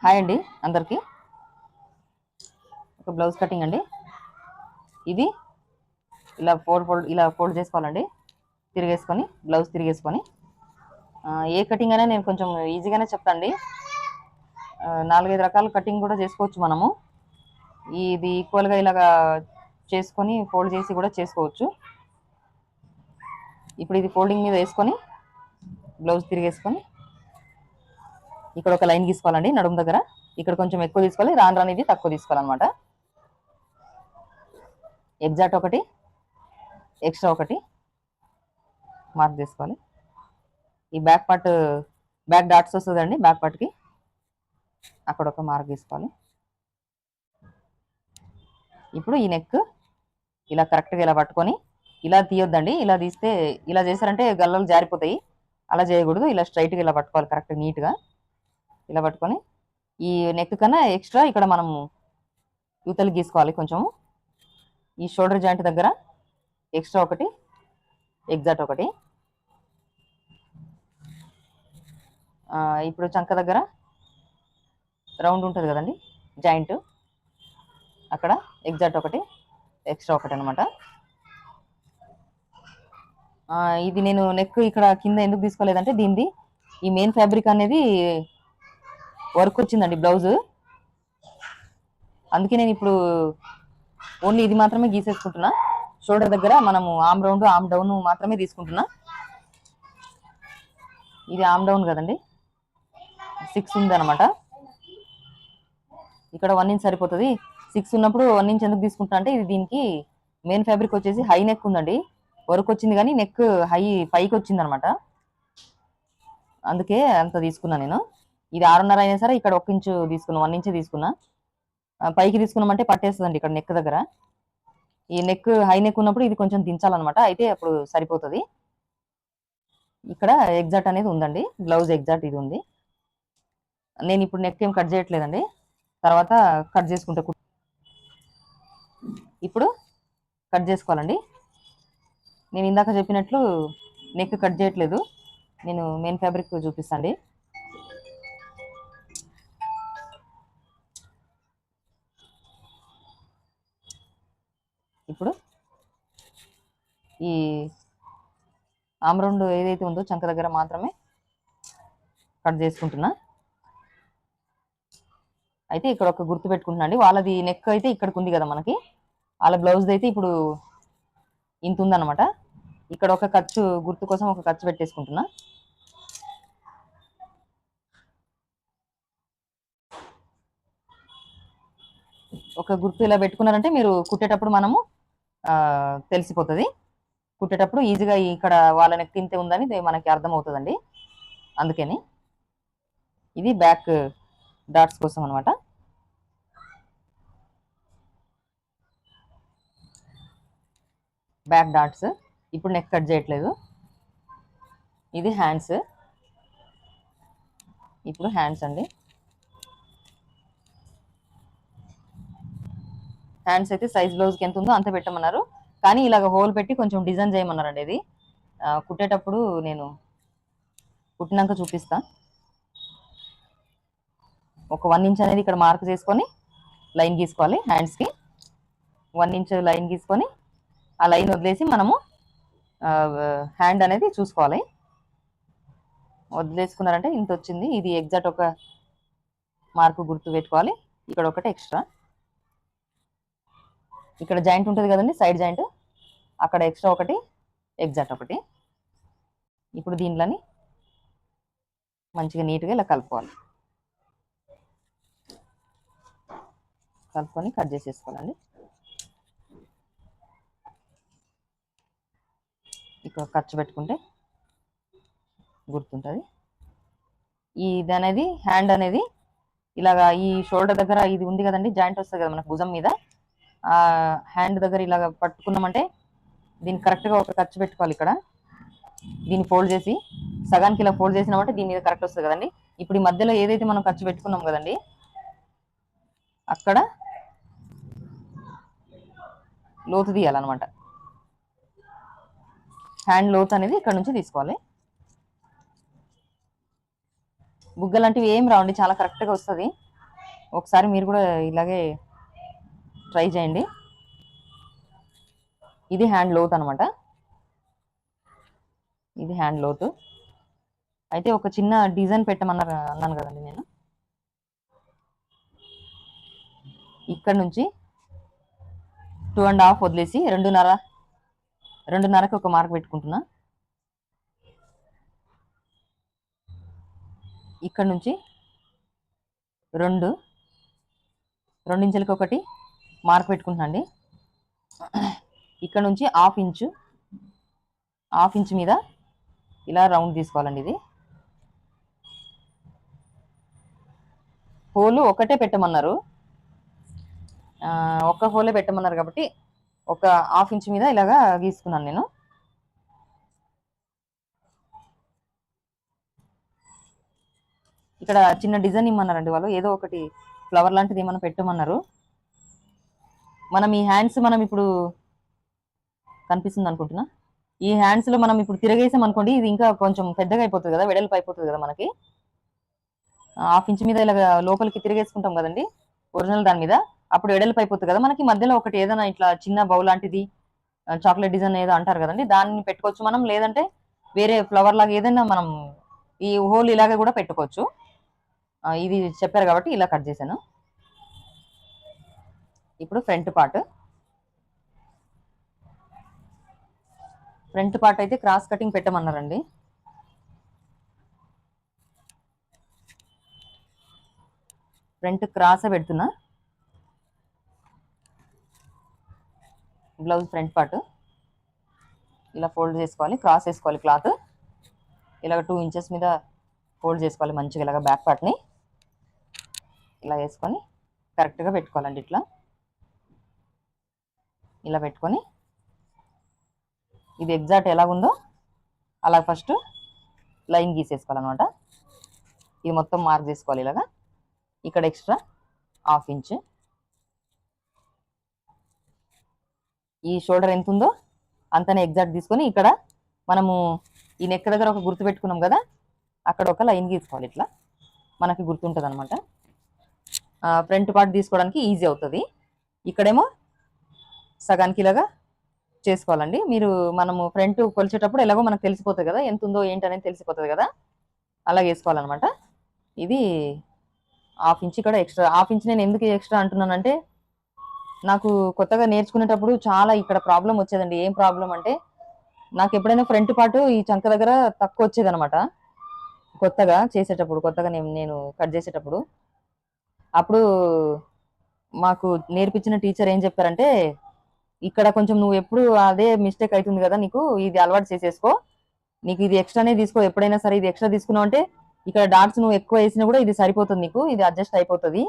Hi అండి అందరికీ. ఒక బ్లౌజ్ కటింగ్ అండి. ఇది ఇలా ఫోల్డ్ చేసుకోవాలండి. తిరిగేసుకొని బ్లౌజ్ తిరిగేసుకొని ఏ కటింగ్ అయినా నేను కొంచెం ఈజీగానే చెప్తాండి. 4-5 రకాల కటింగ్ కూడా చేసుకోవచ్చు మనము. ఇది ఈక్వల్గా ఇలాగా చేసుకొని ఫోల్డ్ చేసి కూడా చేసుకోవచ్చు. ఇప్పుడు ఇది ఫోల్డింగ్ మీద వేసుకొని బ్లౌజ్ తిరిగేసుకొని ఇక్కడ ఒక లైన్ గీసుకోవాలండి. నడుము దగ్గర ఇక్కడ కొంచెం ఎక్కువ తీసుకోవాలి, రాను రాను ఇది తక్కువ తీసుకోవాలన్నమాట. ఎగ్జాక్ట్ ఒకటి, ఎక్స్ట్రా ఒకటి మార్క్ చేసుకోవాలి. ఈ బ్యాక్ డాట్స్ వస్తుందండి. బ్యాక్ పార్ట్కి అక్కడ ఒక మార్క్ తీసుకోవాలి. ఇప్పుడు ఈ నెక్ ఇలా కరెక్ట్గా ఇలా పట్టుకొని ఇలా తీయొద్దండి. ఇలా తీస్తే ఇలా చేశారంటే గల్లలు జారిపోతాయి. అలా చేయకూడదు. ఇలా స్ట్రైట్గా ఇలా పట్టుకోవాలి, కరెక్ట్గా నీట్గా ఇలా పట్టుకొని ఈ నెక్ కన్నా ఎక్స్ట్రా ఇక్కడ మనం యూతలు గీసుకోవాలి. కొంచెం ఈ షోల్డర్ జాయింట్ దగ్గర ఎక్స్ట్రా ఒకటి, ఎగ్జాక్ట్ ఒకటి. ఇప్పుడు చంక దగ్గర రౌండ్ ఉంటుంది కదండి జాయింట్, అక్కడ ఎగ్జాక్ట్ ఒకటి, ఎక్స్ట్రా ఒకటి అనమాట. ఇది నేను నెక్ ఇక్కడ కింద ఎందుకు తీసుకోలేదంటే దీనిది ఈ మెయిన్ ఫ్యాబ్రిక్ అనేది వర్క్ వచ్చిందండి బ్లౌజ్. అందుకే నేను ఇప్పుడు ఓన్లీ ఇది మాత్రమే గీసేసుకుంటున్నా. షోల్డర్ దగ్గర మనము ఆమ్ రౌండ్ ఆమ్ డౌన్ మాత్రమే తీసుకుంటున్నా. ఇది ఆమ్ డౌన్ కదండి, 6 ఉంది అనమాట. ఇక్కడ 1 ఇంచ్ సరిపోతుంది. 6 ఉన్నప్పుడు 1 ఇంచ్ ఎందుకు తీసుకుంటా అంటే ఇది దీనికి మెయిన్ ఫ్యాబ్రిక్ వచ్చేసి హై నెక్ ఉందండి. వర్క్ వచ్చింది కానీ నెక్ హై పైకి వచ్చింది అనమాట. అందుకే అంత తీసుకున్నా నేను. ఇది 6.5 అయినా సరే ఇక్కడ 1 ఇంచు తీసుకున్నా, 1 ఇంచ్ తీసుకున్నా. పైకి తీసుకున్నామంటే పట్టేస్తుందండి ఇక్కడ నెక్ దగ్గర. ఈ నెక్ హై నెక్ ఉన్నప్పుడు ఇది కొంచెం దించాలన్నమాట, అయితే అప్పుడు సరిపోతుంది. ఇక్కడ ఎగ్జాక్ట్ అనేది ఉందండి, బ్లౌజ్ ఎగ్జాక్ట్ ఇది ఉంది. నేను ఇప్పుడు నెక్ ఏం కట్ చేయట్లేదండి, తర్వాత కట్ చేసుకుంటే. ఇప్పుడు కట్ చేసుకోవాలండి. నేను ఇందాక చెప్పినట్లు నెక్ కట్ చేయట్లేదు, నేను మెయిన్ ఫ్యాబ్రిక్ చూపిస్తాండి. ఇప్పుడు ఈ ఆమ్ రౌండ్ ఏదైతే ఉందో చంక దగ్గర మాత్రమే కట్ చేసుకుంటున్నా. అయితే ఇక్కడ ఒక గుర్తు పెట్టుకుంటున్నా అండి. వాళ్ళది నెక్ అయితే ఇక్కడికి ఉంది కదా మనకి, వాళ్ళ బ్లౌజ్ అయితే ఇప్పుడు ఇంత ఉందన్నమాట. ఇక్కడ ఒక ఖర్చు గుర్తు కోసం ఒక ఖర్చు పెట్టేసుకుంటున్నా. ఒక గుర్తు ఇలా పెట్టుకున్నారంటే మీరు కుట్టేటప్పుడు మనము తెలిసిపోతుంది. కుట్టేటప్పుడు ఈజీగా ఇక్కడ వాళ్ళ నెక్ ఇంతే ఉందని మనకి అర్థమవుతుందండి. అందుకని ఇది బ్యాక్ డాట్స్ కోసం అనమాట. బ్యాక్ డాట్స్ ఇప్పుడు నెక్ కట్ చేయట్లేదు. ఇది హ్యాండ్స్. ఇప్పుడు హ్యాండ్స్ అండి. హ్యాండ్స్ అయితే సైజ్ బ్లౌజ్కి ఎంత ఉందో అంత పెట్టమన్నారు, కానీ ఇలాగ హోల్ పెట్టి కొంచెం డిజైన్ చేయమన్నారండి. ఇది కుట్టేటప్పుడు నేను కుట్టినాక చూపిస్తా. ఒక 1 ఇంచ్ అనేది ఇక్కడ మార్క్ చేసుకొని లైన్ గీసుకోవాలి. హ్యాండ్స్కి 1 ఇంచ్ లైన్ గీసుకొని ఆ లైన్ వదిలేసి మనము హ్యాండ్ అనేది చూసుకోవాలి. వదిలేసుకున్నారంటే ఇంత వచ్చింది. ఇది ఎగ్జాక్ట్ ఒక మార్కు గుర్తు పెట్టుకోవాలి. ఇక్కడ ఒకటి ఎక్స్ట్రా, ఇక్కడ జాయింట్ ఉంటుంది కదండి సైడ్ జాయింట్, అక్కడ ఎక్స్ట్రా ఒకటి, ఎగ్జాక్ట్ ఒకటి. ఇప్పుడు దీనిలోని మంచిగా నీట్గా ఇలా కలుపుకోవాలి. కలుపుకొని కట్ చేసేసుకోవాలండి. ఇక్కడ ఖర్చు పెట్టుకుంటే గుర్తుంటుంది. ఇది అనేది హ్యాండ్ అనేది ఇలాగా ఈ షోల్డర్ దగ్గర ఇది ఉంది కదండి, జాయింట్ వస్తుంది కదా మనకు భుజం మీద, ఆ హ్యాండ్ దగ్గర ఇలాగ పట్టుకున్నామంటే దీన్ని కరెక్ట్గా ఒక ఖర్చు పెట్టుకోవాలి. ఇక్కడ దీన్ని ఫోల్డ్ చేసి సగానికి ఇలా ఫోల్డ్ చేసినామంటే దీని మీద కరెక్ట్ వస్తుంది కదండి. ఇప్పుడు ఈ మధ్యలో ఏదైతే మనం ఖర్చు పెట్టుకున్నాం కదండి, అక్కడ లోతు తీయాలన్నమాట. హ్యాండ్ లోతు అనేది ఇక్కడ నుంచి తీసుకోవాలి. బుగ్గ లాంటివి ఏం రావండి, చాలా కరెక్ట్గా వస్తుంది. ఒకసారి మీరు కూడా ఇలాగే ట్రై చేయండి. ఇది హ్యాండ్ లోత్ అనమాట. ఇది హ్యాండ్ లోతు. అయితే ఒక చిన్న డిజైన్ అన్నాను కదండి నేను. ఇక్కడ నుంచి 2.5 వదిలేసి 2.5కి ఒక మార్క్ పెట్టుకుంటున్నా. ఇక్కడ నుంచి 2 ఇంచులకి ఒకటి మార్క్ పెట్టుకుంటున్నా అండి. ఇక్కడ నుంచి హాఫ్ ఇంచు మీద ఇలా రౌండ్ తీసుకోవాలండి. ఇది హోలు ఒకటే పెట్టమన్నారు, ఒక్క హోలే పెట్టమన్నారు కాబట్టి ఒక హాఫ్ ఇంచ్ మీద ఇలాగా గీసుకున్నాను నేను. ఇక్కడ చిన్న డిజైన్ ఇమ్మన్నారండి వాళ్ళు, ఏదో ఒకటి ఫ్లవర్ లాంటిది ఏమన్నా పెట్టమన్నారు. మనం ఈ హ్యాండ్స్ ఇప్పుడు కనిపిస్తుంది అనుకుంటున్నా, ఈ హ్యాండ్స్ లో మనం ఇప్పుడు తిరగేసాం అనుకోండి, ఇది ఇంకా కొంచెం పెద్దగా అయిపోతుంది కదా, వెడల్పు అయిపోతుంది కదా. మనకి హాఫ్ ఇంచ్ మీద ఇలా లోపలికి తిరిగేసుకుంటాం కదండి ఒరిజినల్ దాని మీద, అప్పుడు వెడల్పు అయిపోతుంది కదా. మనకి మధ్యలో ఒకటి ఏదైనా ఇట్లా చిన్న బౌల్ లాంటిది, చాక్లెట్ డిజైన్ ఏదో అంటారు కదండి, దాన్ని పెట్టుకోవచ్చు మనం. లేదంటే వేరే ఫ్లవర్ లాగా ఏదైనా మనం ఈ హోల్ ఇలాగే కూడా పెట్టుకోవచ్చు. ఇది చెప్పారు కాబట్టి ఇలా కట్ చేశాను. ఇప్పుడు ఫ్రంట్ పార్ట్ అయితే క్రాస్ కటింగ్ పెట్టమన్నారండి. ఫ్రంట్ క్రాసే పెడుతున్నా. బ్లౌజ్ ఫ్రంట్ పార్ట్ ఇలా ఫోల్డ్ చేసుకోవాలి, క్రాస్ వేసుకోవాలి క్లాత్. ఇలాగ 2 ఇంచెస్ మీద ఫోల్డ్ చేసుకోవాలి మంచిగా. ఇలాగ బ్యాక్ పార్ట్ని ఇలా వేసుకొని కరెక్ట్గా పెట్టుకోవాలండి. ఇలా పెట్టుకొని ఇది ఎగ్జాక్ట్ ఎలాగుందో అలా ఫస్ట్ లైన్ గీసేసుకోవాలన్నమాట. ఇది మొత్తం మార్క్ చేసుకోవాలి ఇలాగా. ఇక్కడ ఎక్స్ట్రా హాఫ్ ఇంచ్, ఈ షోల్డర్ ఎంత ఉందో అంతనే ఎగ్జాక్ట్ తీసుకొని ఇక్కడ మనము ఈ నెక్ దగ్గర ఒక గుర్తు పెట్టుకున్నాం కదా, అక్కడ ఒక లైన్ గీసుకోవాలి. ఇట్లా మనకి గుర్తుంటుంది అనమాట. ఫ్రంట్ పార్ట్ తీసుకోవడానికి ఈజీ అవుతుంది. ఇక్కడేమో సగానికి ఇలాగా చేసుకోవాలండి. మనము ఫ్రంట్ కొలిచేటప్పుడు ఎలాగో మనకు తెలిసిపోతుంది కదా, ఎంత ఉందో ఏంటి అనేది తెలిసిపోతుంది కదా, అలా వేసుకోవాలన్నమాట. ఇది హాఫ్ ఇంచ్ ఇక్కడ ఎక్స్ట్రా. హాఫ్ ఇంచ్ నేను ఎందుకు ఎక్స్ట్రా అంటున్నానంటే, నాకు కొత్తగా నేర్చుకునేటప్పుడు చాలా ఇక్కడ ప్రాబ్లం వచ్చేదండి. ఏం ప్రాబ్లం అంటే, నాకు ఎప్పుడైనా ఫ్రంట్ పార్ట్ ఈ చంక దగ్గర తక్కువ వచ్చేదనమాట. కొత్తగా నేను కట్ చేసేటప్పుడు. అప్పుడు మాకు నేర్పించిన టీచర్ ఏం చెప్పారంటే, ఇక్కడ కొంచెం నువ్వు ఎప్పుడు అదే మిస్టేక్ అవుతుంది కదా, నీకు ఇది అలవాటు చేసేసుకో, నీకు ఇది ఎక్స్ట్రానే తీసుకో. ఎప్పుడైనా సరే ఇది ఎక్స్ట్రా తీసుకున్నావు అంటే ఇక్కడ డాట్స్ నువ్వు ఎక్కువ వేసినా కూడా ఇది సరిపోతుంది, నీకు ఇది అడ్జస్ట్ అయిపోతుంది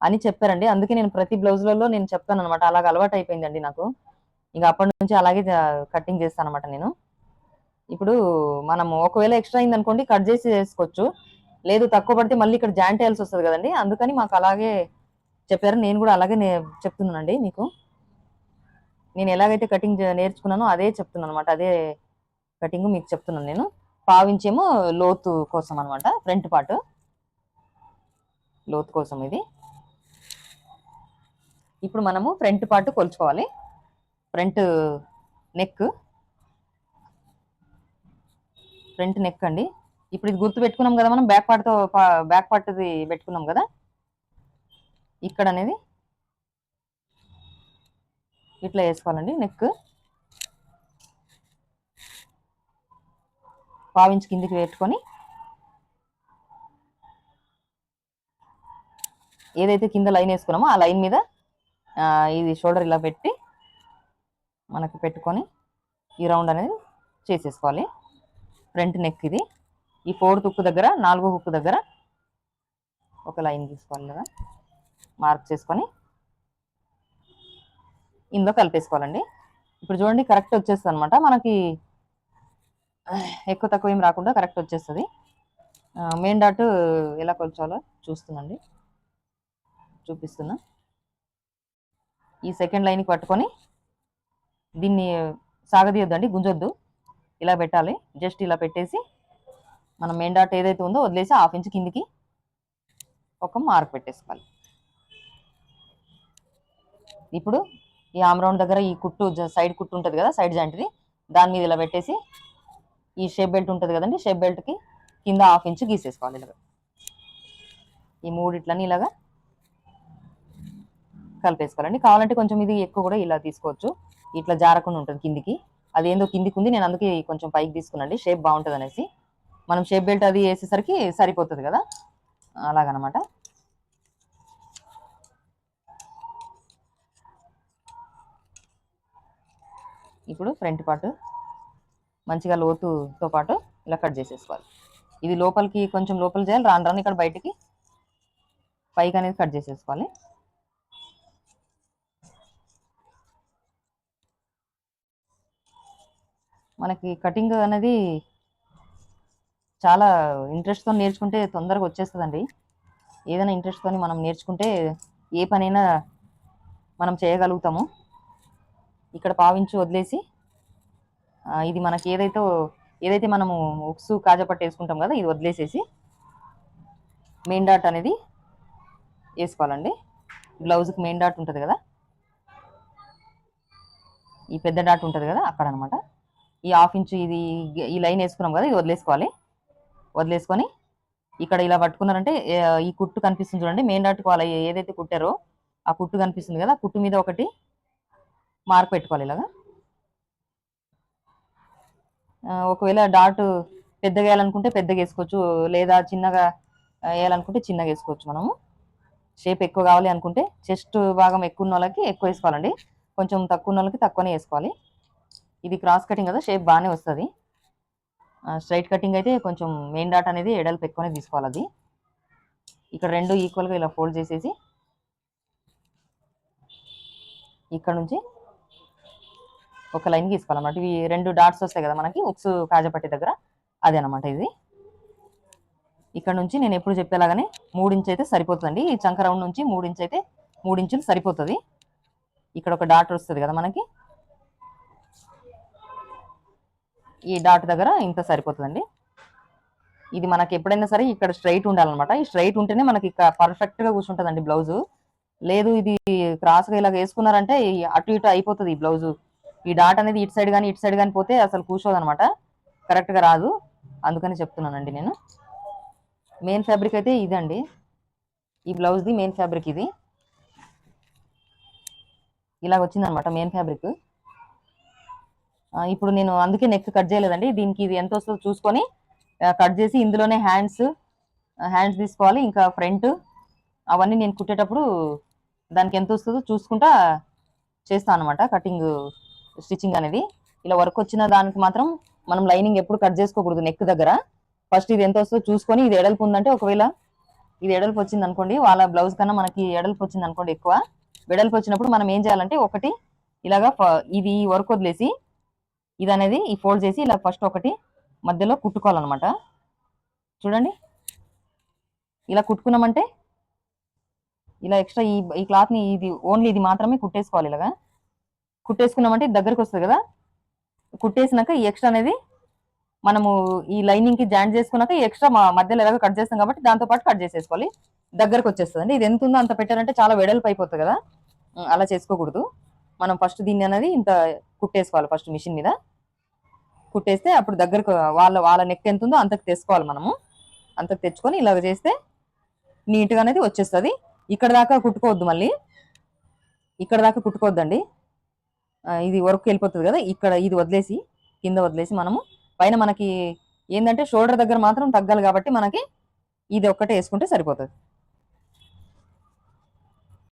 అని చెప్పారండి. అందుకే నేను ప్రతి బ్లౌజ్లలో నేను చెప్తాను అనమాట. అలాగ అలవాటు అయిపోయిందండి నాకు. ఇంకా అప్పటి నుంచి అలాగే కటింగ్ చేస్తాను అనమాట నేను. ఇప్పుడు మనము ఒకవేళ ఎక్స్ట్రా అయింది అనుకోండి, కట్ చేసి చేసుకోవచ్చు. లేదు తక్కువ పడితే మళ్ళీ ఇక్కడ జాయింట్ వేయాల్సి వస్తుంది కదండి, అందుకని మాకు అలాగే చెప్పారు. నేను కూడా అలాగే చెప్తున్నానండి మీకు. నేను ఎలాగైతే కటింగ్ నేర్చుకున్నానో అదే చెప్తున్నాను అనమాట. అదే కటింగ్ మీకు చెప్తున్నాను నేను. పావించేమో లోతు కోసం అనమాట, ఫ్రంట్ పార్ట్ లోతు కోసం ఇది. ఇప్పుడు మనము ఫ్రంట్ పార్ట్ కొలుచుకోవాలి. ఫ్రంట్ నెక్ అండి. ఇప్పుడు ఇది గుర్తు పెట్టుకున్నాం కదా మనం, బ్యాక్ పార్ట్ది పెట్టుకున్నాం కదా. ఇక్కడ అనేది ఇట్లా వేసుకోవాలండి. నెక్ పావించి కిందికి పెట్టుకొని ఏదైతే కింద లైన్ వేసుకున్నామో ఆ లైన్ మీద ఇది షోల్డర్ ఇలా పెట్టి మనకి పెట్టుకొని ఈ రౌండ్ అనేది చేసేసుకోవాలి. ఫ్రంట్ నెక్ ఇది. ఈ 4th హుక్ దగ్గర 4వ హుక్ దగ్గర ఒక లైన్ తీసుకోవాలి కదా, మార్క్ చేసుకొని ఇందులో కలిపేసుకోవాలండి. ఇప్పుడు చూడండి కరెక్ట్ వచ్చేస్తుంది అనమాట. మనకి ఎక్కువ తక్కువ ఏం రాకుండా కరెక్ట్ వచ్చేస్తుంది. మెయిన్ డాట్ ఎలా కొలుచాలో చూపిస్తున్నా. ఈ సెకండ్ లైన్కి పట్టుకొని దీన్ని సాగదీయొద్దండి, గుంజొద్దు, ఇలా పెట్టాలి. జస్ట్ ఇలా పెట్టేసి మనం మెయిన్ డాట్ ఏదైతే ఉందో వదిలేసి హాఫ్ ఇంచ్ కిందికి ఒక మార్క్ పెట్టేసుకోవాలి. ఇప్పుడు ఈ ఆమ్ రౌండ్ దగ్గర ఈ కుట్టు సైడ్ కుట్టు ఉంటుంది కదా, సైడ్ జాయింట్ది, దాని మీద ఇలా పెట్టేసి ఈ షేప్ బెల్ట్ ఉంటుంది కదండి, షేప్ బెల్ట్కి కింద 1/2 ఇంచ్ గీసేసుకోవాలి. ఇలాగ ఈ మూడిట్లని ఇలాగా కలిపేసుకోవాలండి. కావాలంటే కొంచెం ఇది ఎక్కువ కూడా ఇలా తీసుకోవచ్చు, ఇట్లా జారకుండా ఉంటుంది కిందికి. అది ఏందో కిందికి ఉంది, నేను అందుకే కొంచెం పైకి తీసుకున్నాండి, షేప్ బాగుంటుంది అనేసి. మనం షేప్ బెల్ట్ అది వేసేసరికి సరిపోతుంది కదా, అలాగనమాట. ఇప్పుడు ఫ్రంట్ పార్ట్ మంచిగా లోతుతో పాటు ఇలా కట్ చేసేసుకోవాలి. ఇది లోపలికి కొంచెం లోపల చేయాలి, రాను రాను ఇక్కడ బయటికి పైకి అనేది కట్ చేసేసుకోవాలి. మనకి కటింగ్ అనేది చాలా ఇంట్రెస్ట్తో నేర్చుకుంటే తొందరగా వచ్చేస్తుందండి. ఏదైనా ఇంట్రెస్ట్తో మనం నేర్చుకుంటే ఏ పనైనా మనం చేయగలుగుతాము. ఇక్కడ పావించి వదిలేసి ఇది మనకి ఏదైతే మనము ఉక్సు కాజపట్టు వేసుకుంటాం కదా, ఇది వదిలేసేసి మెయిన్ డాట్ అనేది వేసుకోవాలండి. బ్లౌజ్కి మెయిన్ డాట్ ఉంటుంది కదా, ఈ పెద్ద డాట్ ఉంటుంది కదా అక్కడ అనమాట. ఈ 1/2 ఇంచ్ ఇది ఈ లైన్ వేసుకున్నాం కదా, ఇది వదిలేసుకొని ఇక్కడ ఇలా పట్టుకున్నారంటే ఈ కుట్టు కనిపిస్తుంది చూడండి, మెయిన్ డాట్కి వాళ్ళు ఏదైతే కుట్టారో ఆ కుట్టు కనిపిస్తుంది కదా, కుట్టు మీద ఒకటి మార్క్ పెట్టుకోవాలి ఇలాగా. ఒకవేళ డాట్ పెద్దగా వేయాలనుకుంటే పెద్దగా వేసుకోవచ్చు, లేదా చిన్నగా వేయాలనుకుంటే చిన్నగా వేసుకోవచ్చు. మనము షేప్ ఎక్కువ కావాలి అనుకుంటే చెస్ట్ భాగం ఎక్కువ ఉన్న వాళ్ళకి ఎక్కువ వేసుకోవాలండి, కొంచెం తక్కువ ఉన్న వాళ్ళకి తక్కువనే వేసుకోవాలి. ఇది క్రాస్ కటింగ్ కదా, షేప్ బాగానే వస్తుంది. స్ట్రైట్ కటింగ్ అయితే కొంచెం మెయిన్ డాట్ అనేది ఎడల్పు ఎక్కువనే తీసుకోవాలి. అది ఇక్కడ రెండు ఈక్వల్గా ఇలా ఫోల్డ్ చేసేసి ఇక్కడ నుంచి ఒక లైన్ గీసుకోవాలన్నమాట. ఇవి 2 డాట్స్ వస్తాయి కదా మనకి ఉక్సు కాజపట్టి దగ్గర, అదే అనమాట ఇది. ఇక్కడ నుంచి నేను ఎప్పుడు చెప్పేలాగానే 3 ఇంచ్ అయితే సరిపోతుందండి. ఈ చంక రౌండ్ నుంచి 3 ఇంచ్ అయితే 3 ఇంచులు సరిపోతుంది. ఇక్కడ ఒక డాట్ వస్తుంది కదా మనకి, ఈ డాట్ దగ్గర ఇంత సరిపోతుందండి. ఇది మనకి ఎప్పుడైనా సరే ఇక్కడ స్ట్రైట్ ఉండాలన్నమాట. ఈ స్ట్రైట్ ఉంటేనే మనకి పర్ఫెక్ట్గా కూర్చుంటుందండి బ్లౌజు. లేదు ఇది క్రాస్గా ఇలాగ వేసుకున్నారంటే అటు ఇటు అయిపోతుంది ఈ బ్లౌజు. ఈ డాట్ అనేది ఇటు సైడ్ కానీ పోతే అసలు కూర్చోదు అనమాట, కరెక్ట్గా రాదు. అందుకని చెప్తున్నానండి నేను. మెయిన్ ఫ్యాబ్రిక్ అయితే ఇదండి, ఈ బ్లౌజ్ది మెయిన్ ఫ్యాబ్రిక్ ఇది. ఇలాగ వచ్చిందనమాట మెయిన్ ఫ్యాబ్రిక్. ఇప్పుడు నేను అందుకే నెక్ కట్ చేయలేదండి, దీనికి ఇది ఎంత వస్తుందో చూసుకొని కట్ చేసి ఇందులోనే హ్యాండ్స్ తీసుకోవాలి, ఇంకా ఫ్రంట్ అవన్నీ నేను కుట్టేటప్పుడు దానికి ఎంత వస్తుందో చూసుకుంటా చేస్తాను అనమాట కటింగ్ స్టిచ్చింగ్ అనేది. ఇలా వర్క్ వచ్చిన దానికి మాత్రం మనం లైనింగ్ ఎప్పుడు కట్ చేసుకోకూడదు నెక్ దగ్గర. ఫస్ట్ ఇది ఎంత వస్తుందో చూసుకొని, ఇది ఎడల్పు ఉందంటే ఒకవేళ ఇది ఎడల్పు వచ్చింది అనుకోండి, వాళ్ళ బ్లౌజ్ కన్నా మనకి ఎడల్పు వచ్చింది అనుకోండి ఎక్కువ, వెడల్పు వచ్చినప్పుడు మనం ఏం చేయాలంటే ఒకటి ఇలాగా ఇది వర్క్ వదిలేసి ఇది అనేది ఈ ఫోల్డ్ చేసి ఇలా ఫస్ట్ ఒకటి మధ్యలో కుట్టుకోవాలన్నమాట. చూడండి ఇలా కుట్టుకున్నామంటే ఇలా ఎక్స్ట్రా ఈ క్లాత్ని ఇది ఓన్లీ ఇది మాత్రమే కుట్టేసుకోవాలి. ఇలాగా కుట్టేసుకున్నామంటే దగ్గరకు వస్తుంది కదా, కుట్టేసినాక ఈ ఎక్స్ట్రా అనేది మనము ఈ లైనింగ్కి జాయింట్ చేసుకున్నాక ఈ ఎక్స్ట్రా మధ్యలో ఎలాగో కట్ చేస్తాం కాబట్టి దాంతో పాటు కట్ చేసేసుకోవాలి, దగ్గరకు వచ్చేస్తుంది అండి. ఇది ఎంత ఉందో అంత పెట్టారంటే చాలా వెడల్పు అయిపోతుంది కదా, అలా చేసుకోకూడదు. మనం ఫస్ట్ దీన్ని అనేది ఇంత కుట్టేసుకోవాలి, ఫస్ట్ మిషన్ మీద కుట్టేస్తే అప్పుడు దగ్గరకు వాళ్ళ నెక్ ఎంత ఉందో అంతకు తెచ్చుకోవాలి మనము. అంతకు తెచ్చుకొని ఇలాగ చేస్తే నీట్గా అనేది వచ్చేస్తుంది. ఇక్కడ దాకా కుట్టుకోవద్దు, మళ్ళీ ఇక్కడ దాకా కుట్టుకోవద్దండి, ఇది వర్క్ వెళ్ళిపోతుంది కదా. ఇక్కడ ఇది వదిలేసి కింద వదిలేసి మనము పైన మనకి ఏంటంటే షోల్డర్ దగ్గర మాత్రం తగ్గాలి కాబట్టి మనకి ఇది ఒక్కటే వేసుకుంటే సరిపోతుంది.